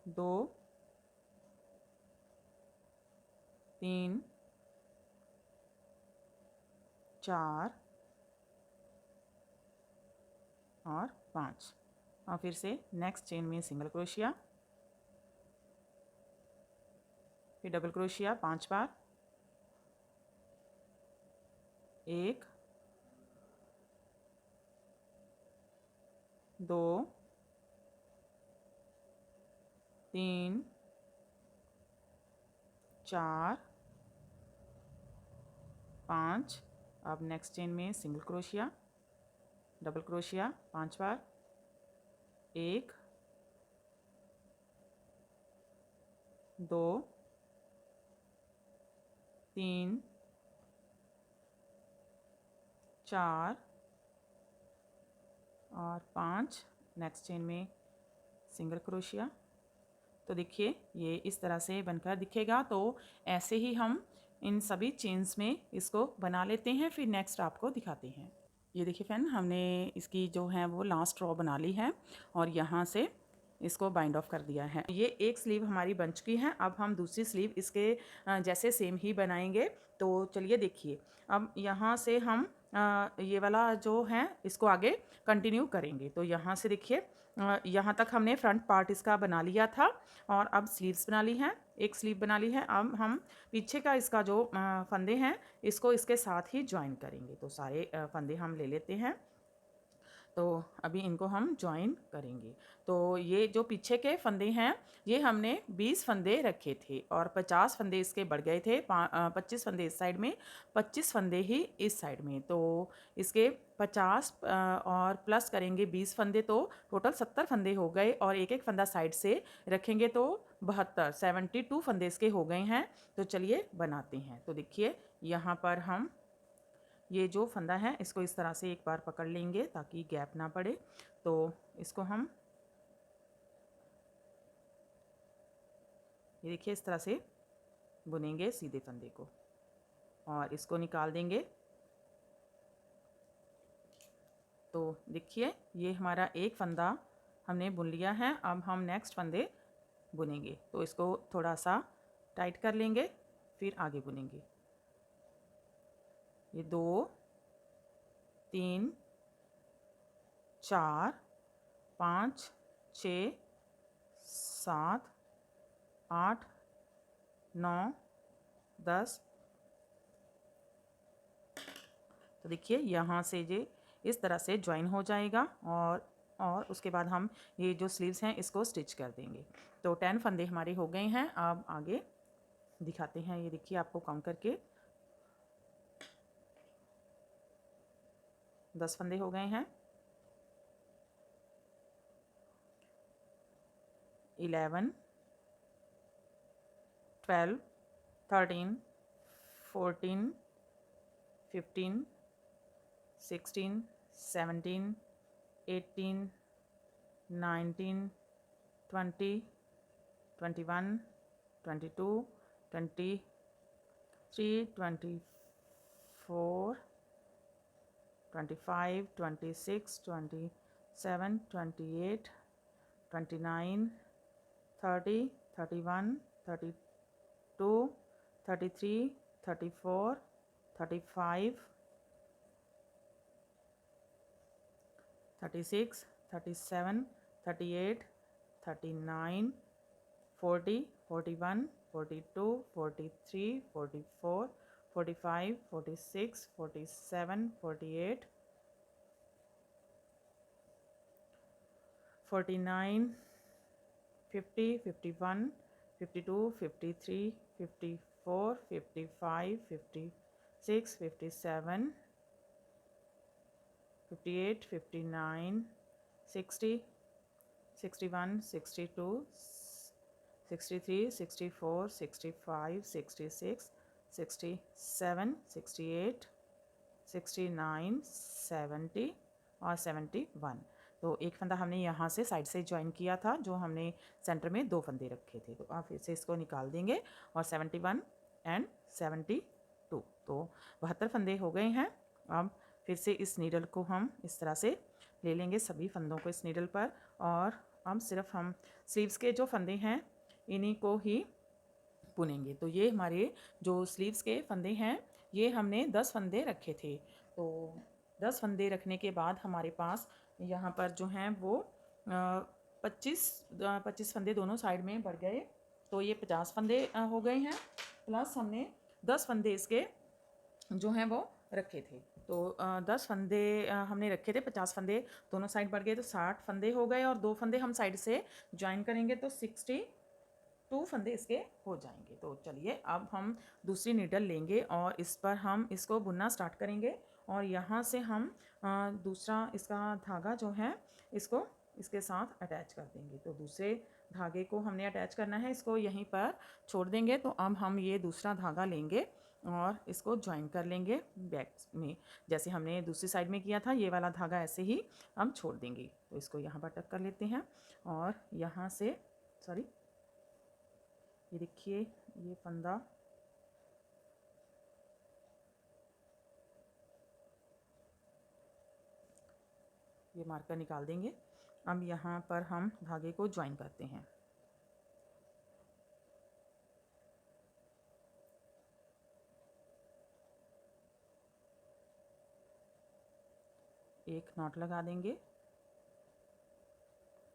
2 3 4 और 5 और फिर से नेक्स्ट चेन में सिंगल क्रोशिया, फिर डबल क्रोशिया 5 बार, 1 2 3 4 5। अब नेक्स्ट चेन में सिंगल क्रोशिया, डबल क्रोशिया 5 बार, 1 2 3 4 और 5, नेक्स्ट चेन में सिंगल क्रोशिया। तो देखिए ये इस तरह से बनकर दिखेगा। तो ऐसे ही हम इन सभी चेन्स में इसको बना लेते हैं, फिर नेक्स्ट आपको दिखाते हैं। ये देखिए फ्रेंड, हमने इसकी जो है वो लास्ट रो बना ली है और यहाँ से इसको बाइंड ऑफ कर दिया है। ये एक स्लीव हमारी बन चुकी है। अब हम दूसरी स्लीव इसके जैसे सेम ही बनाएंगे। तो चलिए देखिए, अब यहाँ से हम ये वाला जो है इसको आगे कंटिन्यू करेंगे। तो यहाँ से देखिए, यहाँ तक हमने फ्रंट पार्ट इसका बना लिया था और अब स्लीव्स बना ली हैं, एक स्लीव बना ली है। अब हम पीछे का इसका जो फंदे हैं इसको इसके साथ ही ज्वाइन करेंगे। तो सारे फंदे हम ले लेते हैं। तो अभी इनको हम ज्वाइन करेंगे। तो ये जो पीछे के फंदे हैं ये हमने 20 फंदे रखे थे और 50 फंदे इसके बढ़ गए थे। 25 फंदे इस साइड में, 25 फंदे ही इस साइड में। तो इसके 50 और प्लस करेंगे 20 फंदे, तो टोटल 70 फंदे हो गए और एक एक फंदा साइड से रखेंगे तो 72 फंदे इसके हो गए हैं। तो चलिए बनाते हैं। तो देखिए यहाँ पर हम ये जो फंदा है इसको इस तरह से एक बार पकड़ लेंगे ताकि गैप ना पड़े। तो इसको हम ये देखिए इस तरह से बुनेंगे सीधे फंदे को और इसको निकाल देंगे। तो देखिए ये हमारा एक फंदा हमने बुन लिया है। अब हम नेक्स्ट फंदे बुनेंगे। तो इसको थोड़ा सा टाइट कर लेंगे, फिर आगे बुनेंगे। ये 2 3 4 5 6 7 8 9 10। तो देखिए यहाँ से ये इस तरह से ज्वाइन हो जाएगा और उसके बाद हम ये जो स्लीव्स हैं इसको स्टिच कर देंगे। तो 10 फंदे हमारे हो गए हैं। अब आगे दिखाते हैं। ये देखिए आपको काउंट करके 10 फंदे हो गए हैं। 11 12 13 14 15 16 17 18 19 20 21 22 23 24 25 26 27 28 29 30 31 32 33 34 35 36 37 38 39 40 41 42 43 44 45 46 47 48 49 50 51 52 53 54 55 56 57 58 59 60 61 62 63 64 65 66 67 68 69 70 और 71। तो एक फंदा हमने यहाँ से साइड से ज्वाइन किया था, जो हमने सेंटर में 2 फंदे रखे थे। तो आप फिर से इसको निकाल देंगे और 71 एंड 72, तो 72 फंदे हो गए हैं। अब फिर से इस नीडल को हम इस तरह से ले लेंगे, सभी फंदों को इस नीडल पर, और अब सिर्फ हम स्लीव्स के जो फंदे हैं इन्हीं को ही बुनेंगे। तो ये हमारे जो स्लीव्स के फंदे हैं ये हमने 10 फंदे रखे थे। तो 10 फंदे रखने के बाद हमारे पास यहाँ पर जो हैं वो 25 फंदे दोनों साइड में बढ़ गए। तो ये 50 फंदे हो गए हैं, प्लस हमने 10 फंदे इसके जो हैं वो रखे थे। तो 10 फंदे हमने रखे थे, 50 फंदे दोनों साइड बढ़ गए तो 60 फंदे हो गए, और 2 फंदे हम साइड से ज्वाइन करेंगे तो 62 फंदे इसके हो जाएंगे। तो चलिए अब हम दूसरी नीडल लेंगे और इस पर हम इसको बुनना स्टार्ट करेंगे, और यहाँ से हम दूसरा इसका धागा जो है इसको इसके साथ अटैच कर देंगे। तो दूसरे धागे को हमने अटैच करना है, इसको यहीं पर छोड़ देंगे। तो अब हम ये दूसरा धागा लेंगे और इसको ज्वाइन कर लेंगे बैक में, जैसे हमने दूसरी साइड में किया था। ये वाला धागा ऐसे ही हम छोड़ देंगे। तो इसको यहाँ पर टक कर लेते हैं और यहाँ से सॉरी, ये देखिए ये फंदा ये मार्कर निकाल देंगे। अब यहाँ पर हम धागे को ज्वाइन करते हैं। एक नॉट लगा देंगे।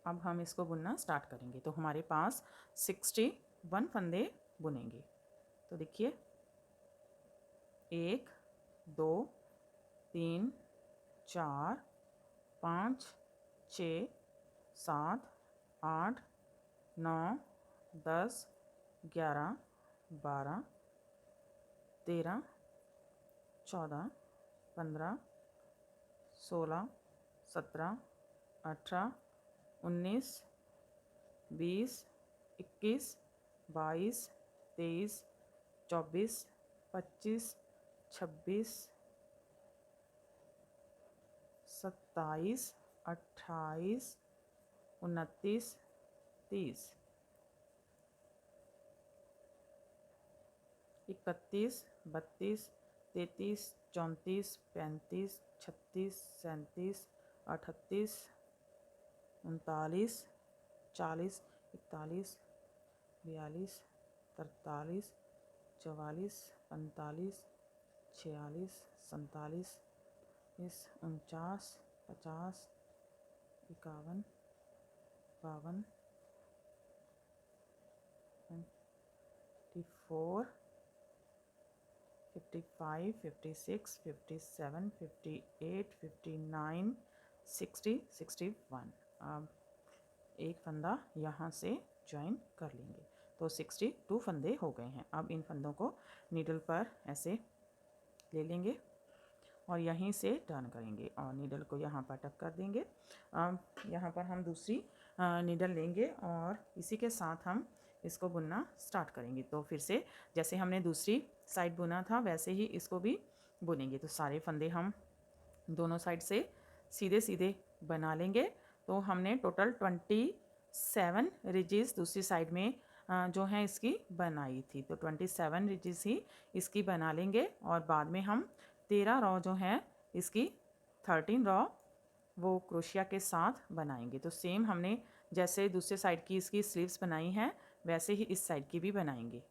अब हम इसको बुनना स्टार्ट करेंगे। तो हमारे पास 61 फंदे बुनेंगे। तो देखिए 1 2 3 4 5 6 7 8 9 10 11 12 13 14 15 16 17 18 19 20 21 22 23 24 25 26 27 28 29 30 31 32 33 34 35 36 37 38 39 40 41 42 43 44 45 46 47 49 50 51 52 54 55 56 57 58 59 60 61। अब एक फंदा यहाँ से ज्वाइन कर लेंगे। तो 62 फंदे हो गए हैं। अब इन फंदों को नीडल पर ऐसे ले लेंगे और यहीं से टर्न करेंगे और नीडल को यहाँ पर टक कर देंगे। अब यहाँ पर हम दूसरी नीडल लेंगे और इसी के साथ हम इसको बुनना स्टार्ट करेंगे। तो फिर से जैसे हमने दूसरी साइड बुना था वैसे ही इसको भी बुनेंगे। तो सारे फंदे हम दोनों साइड से सीधे सीधे बना लेंगे। तो हमने टोटल 27 रिजेस दूसरी साइड में जो है इसकी बनाई थी। तो 27 रिजेस ही इसकी बना लेंगे और बाद में हम 13 रॉ जो है इसकी 13 रॉ वो क्रोशिया के साथ बनाएंगे। तो सेम हमने जैसे दूसरे साइड की इसकी स्लीव्स बनाई हैं वैसे ही इस साइड की भी बनाएंगे।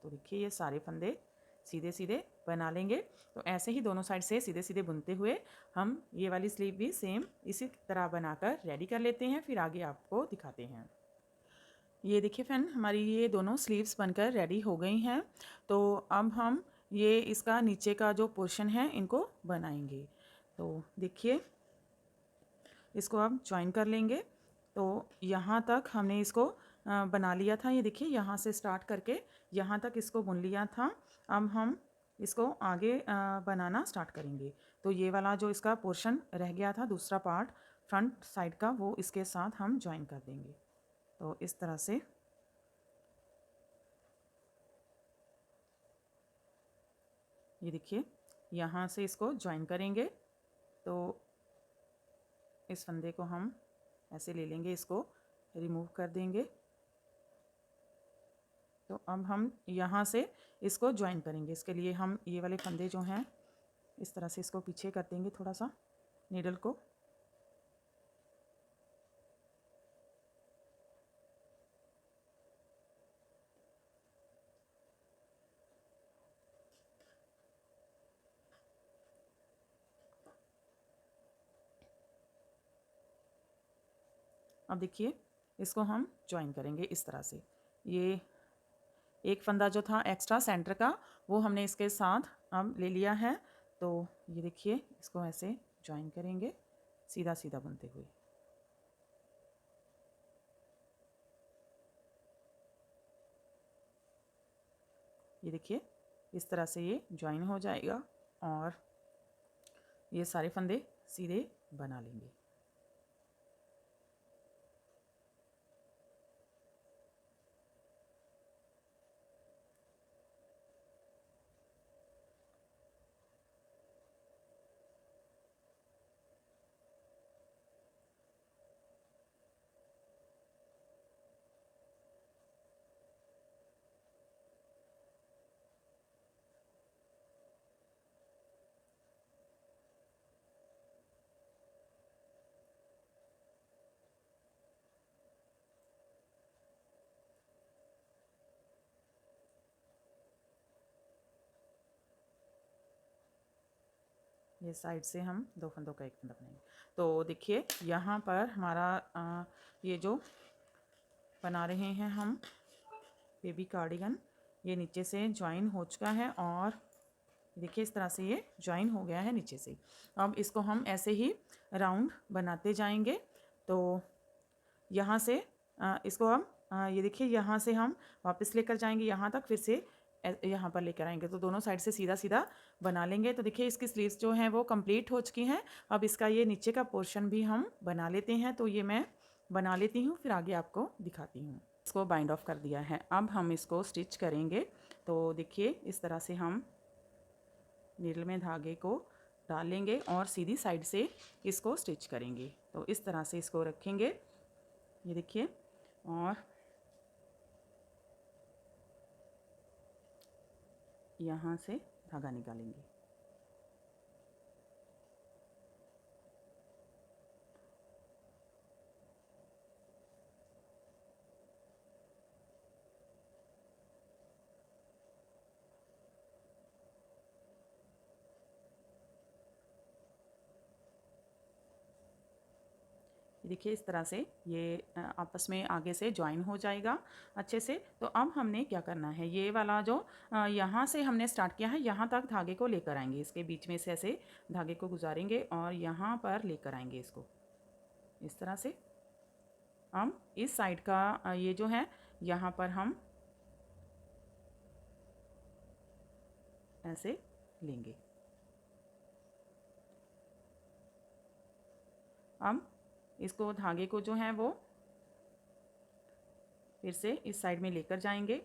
तो देखिए ये सारे फंदे सीधे सीधे बना लेंगे। तो ऐसे ही दोनों साइड से सीधे सीधे बुनते हुए हम ये वाली स्लीव भी सेम इसी तरह बनाकर रेडी कर लेते हैं। फिर आगे आपको दिखाते हैं। ये देखिए फ्रेंड, हमारी ये दोनों स्लीव्स बनकर रेडी हो गई हैं। तो अब हम ये इसका नीचे का जो पोर्शन है इनको बनाएंगे। तो देखिए इसको अब ज्वाइन कर लेंगे। तो यहाँ तक हमने इसको बना लिया था। ये देखिए यहाँ से स्टार्ट करके यहाँ तक इसको बुन लिया था। अब हम इसको आगे बनाना स्टार्ट करेंगे। तो ये वाला जो इसका पोर्शन रह गया था दूसरा पार्ट फ्रंट साइड का वो इसके साथ हम ज्वाइन कर देंगे। तो इस तरह से ये देखिए यहाँ से इसको ज्वाइन करेंगे। तो इस फंदे को हम ऐसे ले लेंगे, इसको रिमूव कर देंगे। तो अब हम यहाँ से इसको ज्वाइन करेंगे। इसके लिए हम ये वाले फंदे जो हैं इस तरह से इसको पीछे कर देंगे थोड़ा सा नीडल को। अब देखिए इसको हम ज्वाइन करेंगे इस तरह से। ये एक फंदा जो था एक्स्ट्रा सेंटर का वो हमने इसके साथ अब ले लिया है। तो ये देखिए इसको ऐसे ज्वाइन करेंगे सीधा सीधा बुनते हुए। ये देखिए इस तरह से ये ज्वाइन हो जाएगा और ये सारे फंदे सीधे बना लेंगे। ये साइड से हम 2 फंदों का एक फंदा बनाएंगे। तो देखिए यहाँ पर हमारा ये जो बना रहे हैं हम बेबी कार्डिगन, ये नीचे से ज्वाइन हो चुका है और देखिए इस तरह से ये ज्वाइन हो गया है नीचे से। अब इसको हम ऐसे ही राउंड बनाते जाएंगे। तो यहाँ से इसको हम ये देखिए यहाँ से हम वापस लेकर जाएंगे यहाँ तक, फिर से यहाँ पर लेकर आएंगे, तो दोनों साइड से सीधा सीधा बना लेंगे। तो देखिए इसकी स्लीव्स जो हैं वो कंप्लीट हो चुकी हैं। अब इसका ये नीचे का पोर्शन भी हम बना लेते हैं। तो ये मैं बना लेती हूँ, फिर आगे आपको दिखाती हूँ। इसको बाइंड ऑफ कर दिया है, अब हम इसको स्टिच करेंगे। तो देखिए इस तरह से हम नीडल में धागे को डालेंगे और सीधी साइड से इसको स्टिच करेंगे। तो इस तरह से इसको रखेंगे, ये देखिए, और यहाँ से धागा निकालेंगे। देखिए इस तरह से ये आपस में आगे से ज्वाइन हो जाएगा अच्छे से। तो अब हमने क्या करना है, ये वाला जो यहाँ से हमने स्टार्ट किया है यहाँ तक धागे को लेकर आएंगे, इसके बीच में से ऐसे धागे को गुजारेंगे और यहाँ पर लेकर आएंगे इसको इस तरह से। हम इस साइड का ये जो है यहाँ पर हम ऐसे लेंगे। अब इसको धागे को जो है वो फिर से इस साइड में लेकर जाएंगे।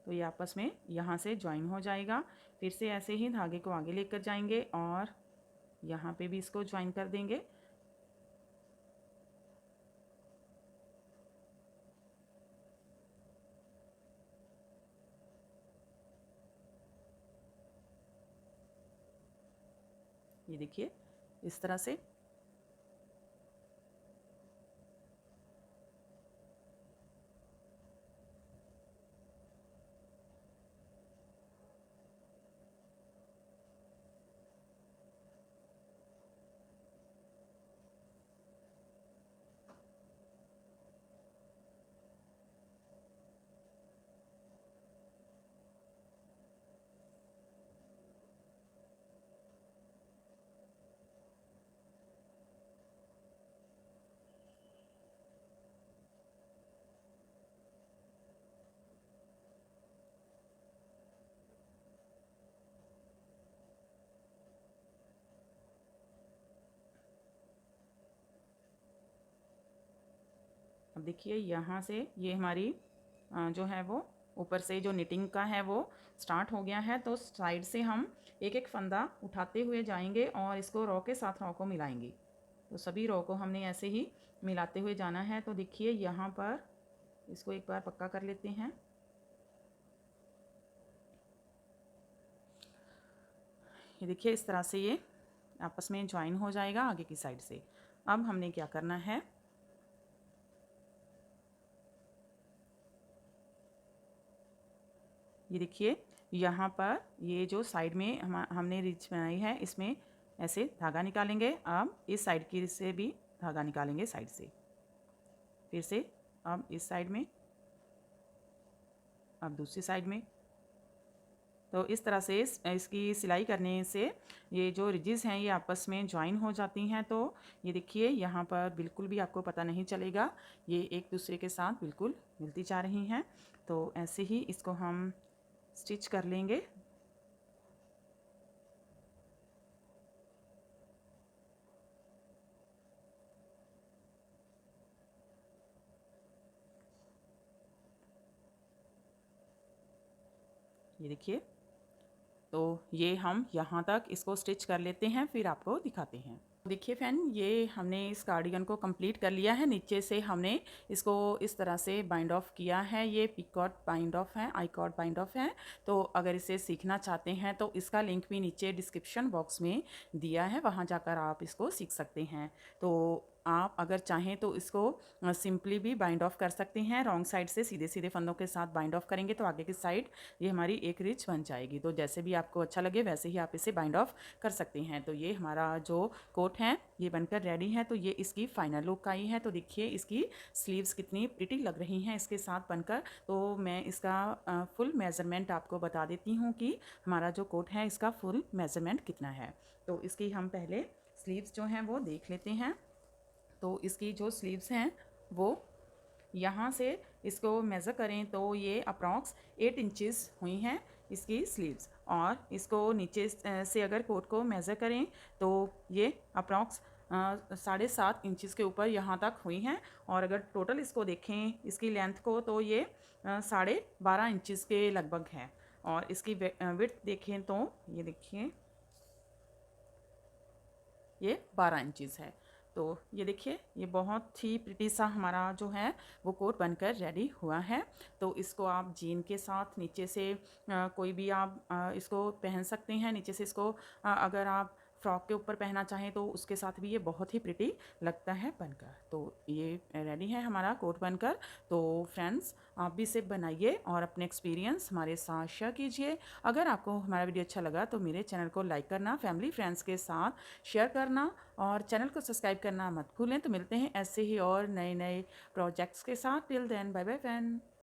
तो ये आपस में यहाँ से ज्वाइन हो जाएगा। फिर से ऐसे ही धागे को आगे लेकर जाएंगे और यहाँ पे भी इसको ज्वाइन कर देंगे। ये देखिए इस तरह से। अब देखिए यहाँ से ये हमारी जो है वो ऊपर से जो निटिंग का है वो स्टार्ट हो गया है। तो साइड से हम एक एक फंदा उठाते हुए जाएंगे और इसको रॉ के साथ रॉ को मिलाएंगे। तो सभी रॉ को हमने ऐसे ही मिलाते हुए जाना है। तो देखिए यहाँ पर इसको एक बार पक्का कर लेते हैं। ये देखिए इस तरह से ये आपस में ज्वाइन हो जाएगा आगे की साइड से। अब हमने क्या करना है, ये देखिए यहाँ पर ये जो साइड में हमने रिच बनाई है इसमें ऐसे धागा निकालेंगे। अब इस साइड की से भी धागा निकालेंगे साइड से, फिर से अब इस साइड में, अब दूसरी साइड में। तो इस तरह से इसकी सिलाई करने से ये जो रिजेस हैं ये आपस में ज्वाइन हो जाती हैं। तो ये देखिए यहाँ पर बिल्कुल भी आपको पता नहीं चलेगा, ये एक दूसरे के साथ बिल्कुल मिलती जा रही हैं। तो ऐसे ही इसको हम स्टिच कर लेंगे। ये देखिए, तो ये हम यहाँ तक इसको स्टिच कर लेते हैं, फिर आपको दिखाते हैं। देखिए फ्रेंड, ये हमने इस कार्डिगन को कंप्लीट कर लिया है। नीचे से हमने इसको इस तरह से बाइंड ऑफ किया है। ये पिकॉट बाइंड ऑफ है, आई कॉट बाइंड ऑफ है। तो अगर इसे सीखना चाहते हैं तो इसका लिंक भी नीचे डिस्क्रिप्शन बॉक्स में दिया है, वहाँ जाकर आप इसको सीख सकते हैं। तो आप अगर चाहें तो इसको सिंपली भी बाइंड ऑफ कर सकते हैं। रॉन्ग साइड से सीधे सीधे फंदों के साथ बाइंड ऑफ करेंगे तो आगे की साइड ये हमारी एक रिच बन जाएगी। तो जैसे भी आपको अच्छा लगे वैसे ही आप इसे बाइंड ऑफ कर सकते हैं। तो ये हमारा जो कोट है ये बनकर रेडी है। तो ये इसकी फाइनल लुक आई है। तो देखिए इसकी स्लीव्स कितनी प्रिटी लग रही हैं इसके साथ बनकर। तो मैं इसका फुल मेज़रमेंट आपको बता देती हूँ कि हमारा जो कोट है इसका फुल मेज़रमेंट कितना है। तो इसकी हम पहले स्लीव्स जो हैं वो देख लेते हैं। तो इसकी जो स्लीव्स हैं वो यहाँ से इसको मेज़र करें तो ये अप्रॉक्स 8 इंचज़ हुई हैं इसकी स्लीव्स। और इसको नीचे से अगर कोट को मेज़र करें तो ये अप्रॉक्स 7.5 इंचज़ के ऊपर यहाँ तक हुई हैं। और अगर टोटल इसको देखें इसकी लेंथ को तो ये 12.5 इंचज़ के लगभग है। और इसकी विड्थ देखें तो ये देखिए ये 12 इंचज़ है। तो ये देखिए ये बहुत ही प्रिटी सा हमारा जो है वो कोट बनकर रेडी हुआ है। तो इसको आप जीन के साथ नीचे से कोई भी आप इसको पहन सकते हैं। नीचे से इसको अगर आप फ्रॉक के ऊपर पहनना चाहें तो उसके साथ भी ये बहुत ही प्रिटी लगता है बनकर। तो ये रेडी है हमारा कोट बनकर। तो फ्रेंड्स आप भी इसे बनाइए और अपने एक्सपीरियंस हमारे साथ शेयर कीजिए। अगर आपको हमारा वीडियो अच्छा लगा तो मेरे चैनल को लाइक करना, फैमिली फ्रेंड्स के साथ शेयर करना और चैनल को सब्सक्राइब करना मत भूलें। तो मिलते हैं ऐसे ही और नए नए प्रोजेक्ट्स के साथ। Till then bye bye friend.